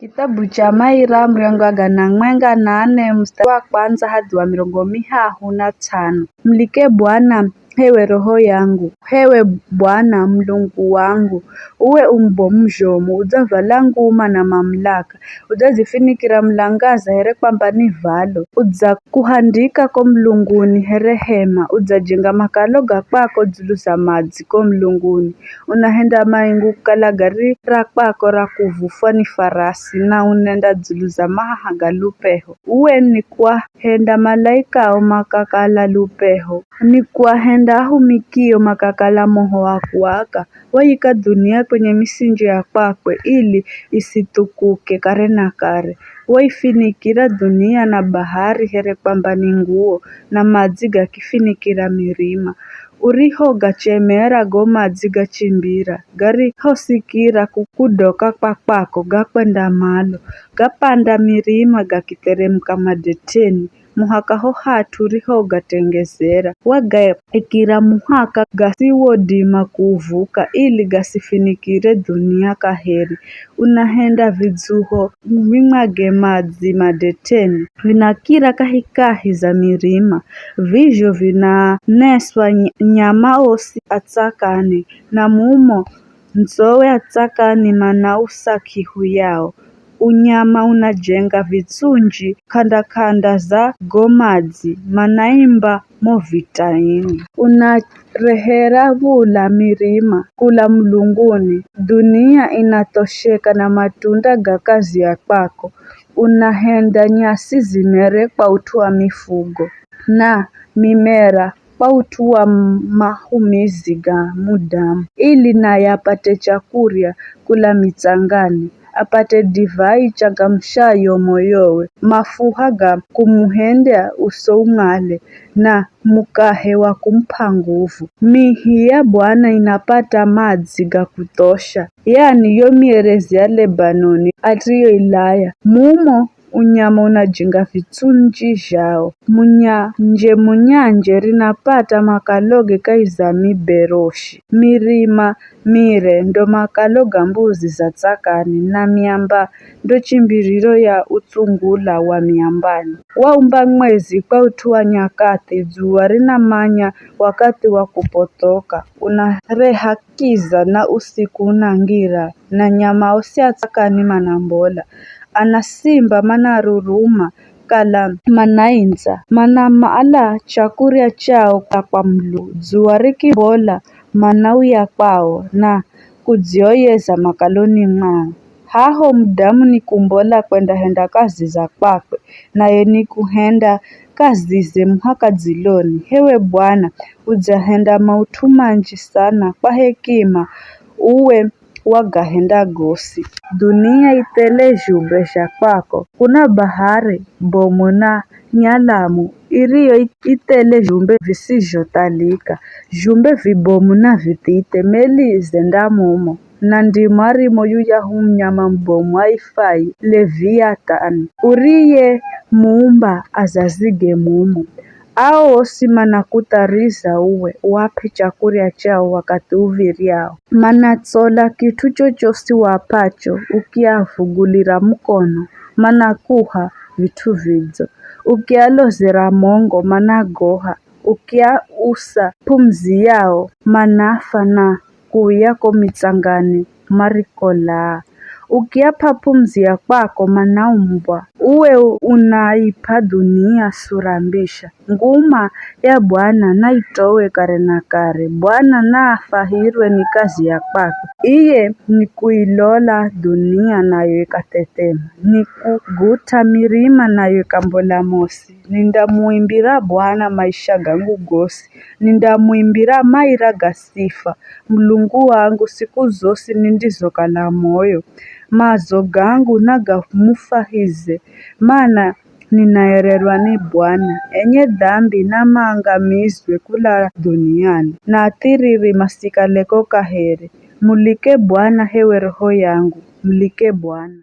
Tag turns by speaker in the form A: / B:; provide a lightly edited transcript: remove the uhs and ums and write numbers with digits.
A: Kitabu cha Maira mrongo agana mwenga na ane mstari wa kwanza hadi wa 35. Mlike Bwana hewe roho yangu, hewe Bwana Mlungu wangu, uwe umbo mjomu, udzavala nguma na mamlaka, udzazifinikira mlangaza here kwamba ni valo, udza kuhandika ko mlunguni here hema, udzajenga makaloga kwako dzuluza madzi ko mlunguni, unahenda maingu kalagari ra kwako ra kuvufwa ni farasi, na unenda dzuluza mahaga lupeho, uwe ni kwa henda malaika o makakala lupeho, ni kwa henda ahumikio makakala moho wakuwaka, waika dunia kwenye misinjo ya kwakwe ili isitukuke kare na kare, waifinikira dunia na bahari here kwamba ni nguo, na madzi gakifinikira mirima, uriho gachemera go madzi gachimbira, gari hosikira kukudoka kwa kwako gakwenda malo, gapanda mirima gakiteremka madeteni, muhaka ho hatu riho gatengezera, wagaekira muhaka gasiwodima kuvuka ili gasifinikire dunia kaheri, unahenda vidzuho vimwage madzi madeteni, vinakira kahikahi za mirima, vizho vinaneswa nyama osi atsakani, na mumo nzowe atsakani manausa kihu yao, unyama unajenga vitsunji kanda kanda za gomadzi manaimba movitaini, unarehera vula mirima kula mlunguni, dunia inatosheka na matunda ga kazi ya kwako, unahenda nyasi zimere kwa utu wa mifugo, na mimera kwa utu wa mahumizi ga mudamu, ili naye apate chakurya kula mitsangani, apate divai changamshayo moyowe, mafuha ga kumuhendea uso ung'ale, na mukahe wa kumpa nguvu. Mihi ya Bwana inapata madzi ga kutosha, yani yo mierezi ya Lebanoni atiyo Ilaya, mumo unyama unajenga vitsunji zhao, munyanje rinapata makaloge kaiza miberoshi, mirima mire ndo makaloga mbuzi za tsakani, na miamba ndo chimbiriro ya utsungula wa miambani, waumba mwezi kwa utu wa nyakati, dzuwa rinamanya wakati wa kupotoka, unarehakiza na usiku unangira, na nyama osi atsakani manambola, anasimba manaruruma kala manainza, manamaala chakurya chao kwa mlu, dzuwa rikibola manauya kwao, na kudzioyeza makaloni mwao, haho mdamu ni kumbola kwenda henda kazi za kwakwe, naye ni kuhenda kazi ze muhaka dziloni, hewe Bwana udzahenda mautu manji sana kwa hekima, uwe wagahenda gosi, dunia itele zhumbe zha kwako, kuna bahari bomu na nyalamu, iriyo itele zhumbe visizhotalika, zhumbe vibomu na vitite, meli zenda mumo, na ndimo arimo yuya humnyama mbomu haifai Leviathan, uriye muumba azazige mumo, ao osi manakutariza uwe wape chakurya chao wakati uviriao, manatsola kitu chochosi wapacho ukiavugulira mkono, manakuha vitu vidzo, ukialozera mongo managoha, ukiausa pumzi yao manafa na kuyako mitsangani marikola, ukiapa pumzi ya kwako manaumbwa, uwe unaipa dunia sura mbisha, nguma ya Bwana na itowe kare na kare, Bwana na afahirwe ni kazi ya kwako, iye ni kuilola dunia nayo ikatetema, ni kuguta mirima nayo ikambola mosi, nindamuimbira Bwana maisha gangu gosi, nindamuimbira Maira gasifa, Mlungu wangu siku zosi nindizokala moyo, mazo gangu nagamufahize, mana ninaererwa ni Bwana, enye dhambi na maangamizwe kula duniani, na atiriri masikaleko kaheri, mulike Bwana hewe roho yangu, mlike Bwana.